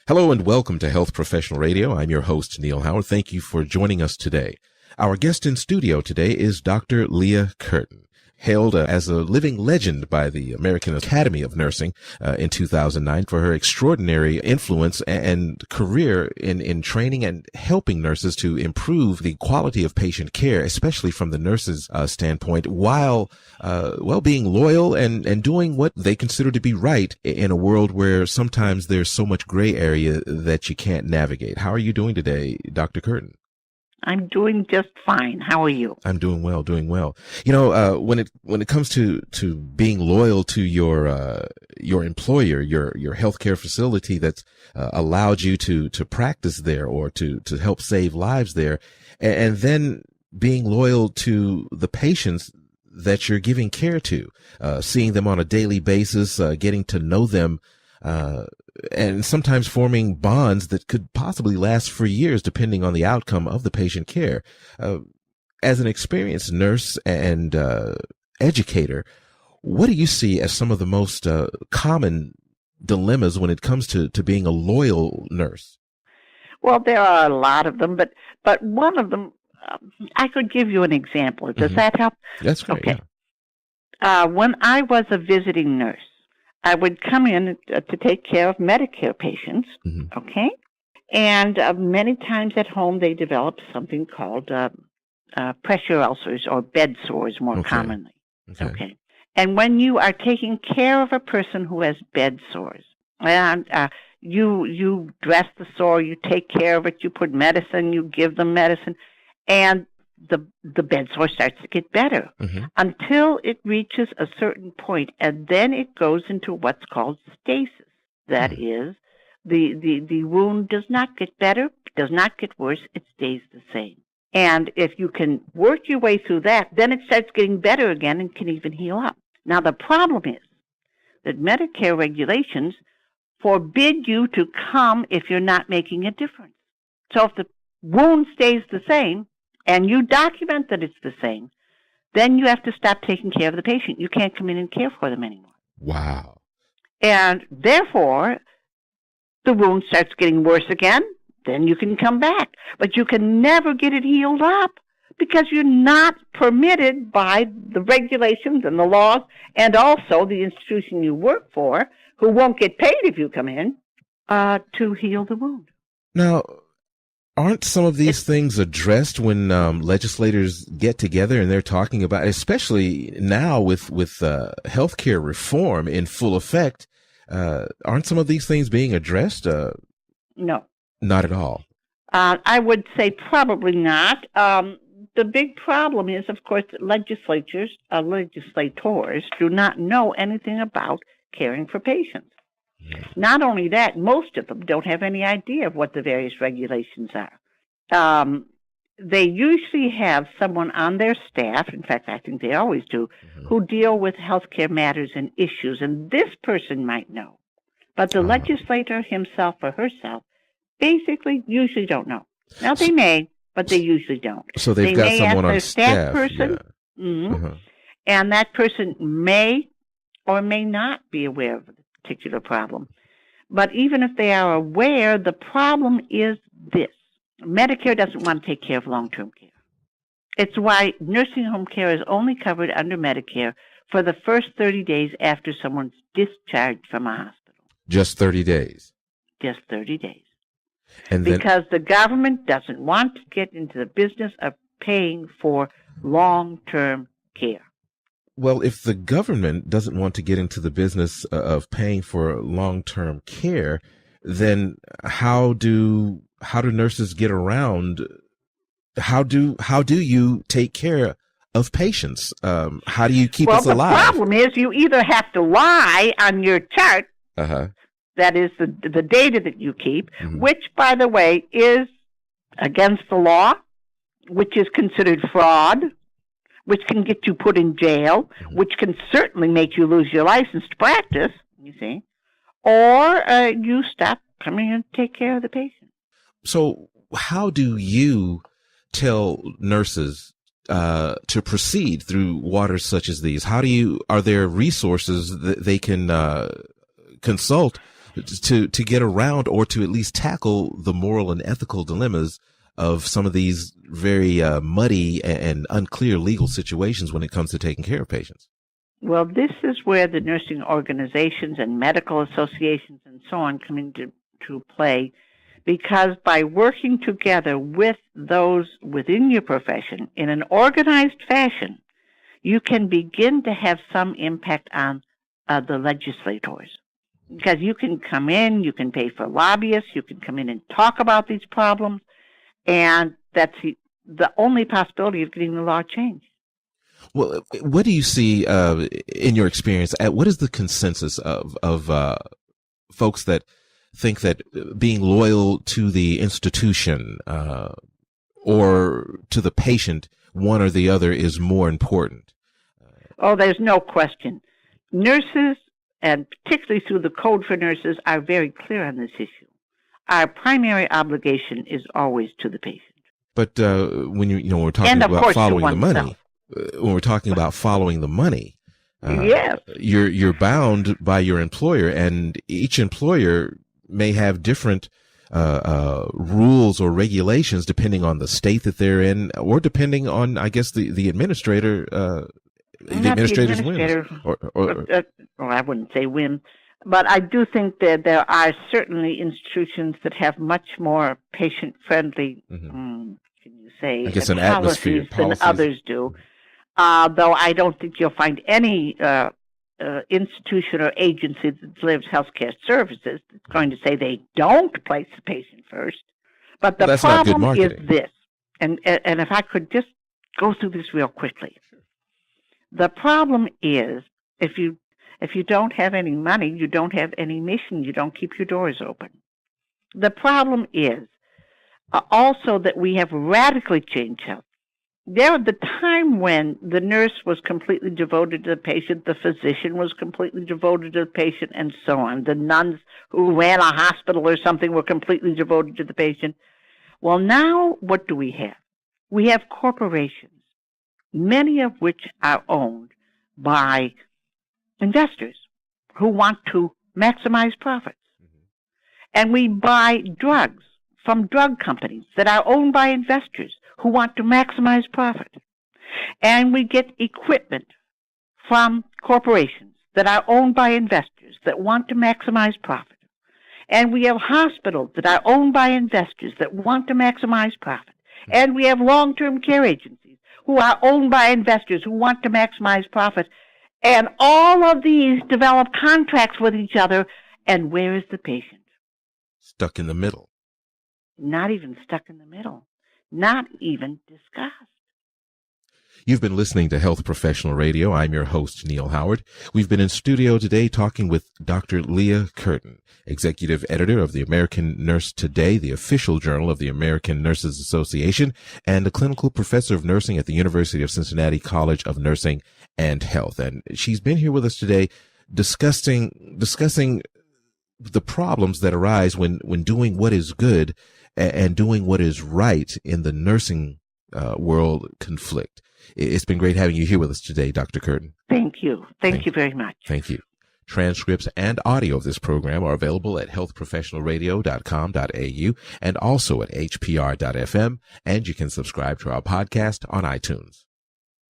Hello and welcome to Health Professional Radio. I'm your host, Neal Howard. Thank you for joining us today. Our guest in studio today is Dr. Leah Curtin, hailed as a living legend by the American Academy of Nursing in 2009 for her extraordinary influence and career in training and helping nurses to improve the quality of patient care, especially from the nurses' standpoint, while being loyal and doing what they consider to be right in a world where sometimes there's so much gray area that you can't navigate. How are you doing today, Dr. Curtin? I'm doing just fine. How are you? I'm doing well, doing well. You know, when it comes to being loyal to your employer, your healthcare facility that's allowed you to practice there or to help save lives there, and then being loyal to the patients that you're giving care to, seeing them on a daily basis, getting to know them, and sometimes forming bonds that could possibly last for years, depending on the outcome of the patient care. As an experienced nurse and educator, what do you see as some of the most common dilemmas when it comes to being a loyal nurse? Well, there are a lot of them, but one of them, I could give you an example. Does that help? That's great. Okay. Yeah. When I was a visiting nurse, I would come in to take care of Medicare patients, okay? And many times at home they develop something called pressure ulcers or bed sores more commonly. Okay. And when you are taking care of a person who has bed sores, and you dress the sore, you take care of it, you put medicine, you give them medicine, and the bed sore starts to get better until it reaches a certain point, and then it goes into what's called stasis. That is, the wound does not get better, does not get worse, it stays the same. And if you can work your way through that, then it starts getting better again and can even heal up. Now, the problem is that Medicare regulations forbid you to come if you're not making a difference. So if the wound stays the same, and you document that it's the same, then you have to stop taking care of the patient. You can't come in and care for them anymore. Wow. And therefore, the wound starts getting worse again, then you can come back. But you can never get it healed up because you're not permitted by the regulations and the laws and also the institution you work for, who won't get paid if you come in, to heal the wound. Now, aren't some of these things addressed when legislators get together and they're talking about, especially now with healthcare reform in full effect, aren't some of these things being addressed? No. Not at all. I would say probably not. The big problem is, of course, that legislators do not know anything about caring for patients. Not only that, most of them don't have any idea of what the various regulations are. They usually have someone on their staff, in fact, I think they always do, who deal with healthcare matters and issues, and this person might know. But the legislator himself or herself basically usually don't know. Now, they may, but they usually don't. So they've got someone on staff. Person, and that person may or may not be aware of it. Particular problem. But even if they are aware, the problem is this. Medicare doesn't want to take care of long-term care. It's why nursing home care is only covered under Medicare for the first 30 days after someone's discharged from a hospital. Just 30 days? Just 30 days. And then, because the government doesn't want to get into the business of paying for long-term care. Well, if the government doesn't want to get into the business of paying for long-term care, then how do nurses get around? How do you take care of patients? How do you keep us alive? Well, the problem is you either have to lie on your chart, that is the data that you keep, which, by the way, is against the law, which is considered fraud, which can get you put in jail, which can certainly make you lose your license to practice, you see, or you stop coming in to take care of the patient. So how do you tell nurses to proceed through waters such as these? Are there resources that they can consult to get around or to at least tackle the moral and ethical dilemmas of some of these very muddy and unclear legal situations when it comes to taking care of patients? Well, this is where the nursing organizations and medical associations and so on come into play, because by working together with those within your profession in an organized fashion, you can begin to have some impact on the legislators. Because you can come in, you can pay for lobbyists, you can come in and talk about these problems, and that's the only possibility of getting the law changed. Well, what do you see in your experience? What is the consensus of folks that think that being loyal to the institution or to the patient, one or the other, is more important? Oh, there's no question. Nurses, and particularly through the Code for Nurses, are very clear on this issue. Our primary obligation is always to the patient. But when we're talking about following the money, when we're talking about following the money, yes, you're bound by your employer, and each employer may have different rules or regulations depending on the state that they're in, or depending on, I guess, the administrator. The administrator's whim. Or I wouldn't say whim, but I do think that there are certainly institutions that have much more patient-friendly, can you say, I guess an atmosphere than others do. Though I don't think you'll find any institution or agency that delivers healthcare services that's going to say they don't place the patient first. But the problem is this, and if I could just go through this real quickly. The problem is if you don't have any money, you don't have any mission, you don't keep your doors open. The problem is also that we have radically changed health. There was the time when the nurse was completely devoted to the patient, the physician was completely devoted to the patient, and so on. The nuns who ran a hospital or something were completely devoted to the patient. Well, now what do we have? We have corporations, many of which are owned by investors who want to maximize profits. And we buy drugs from drug companies that are owned by investors who want to maximize profit. And we get equipment from corporations that are owned by investors that want to maximize profit. And we have hospitals that are owned by investors that want to maximize profit. And we have long-term care agencies who are owned by investors who want to maximize profit. And all of these develop contracts with each other. And where is the patient? Stuck in the middle. Not even stuck in the middle. Not even discussed. You've been listening to Health Professional Radio. I'm your host, Neal Howard. We've been in studio today talking with Dr. Leah Curtin, executive editor of the American Nurse Today, the official journal of the American Nurses Association, and a clinical professor of nursing at the University of Cincinnati College of Nursing and Health. And she's been here with us today discussing the problems that arise when doing what is good and doing what is right in the nursing world conflict. It's been great having you here with us today, Dr. Curtin. Thank you. Thank you very much. Thank you. Transcripts and audio of this program are available at healthprofessionalradio.com.au and also at hpr.fm, and you can subscribe to our podcast on iTunes.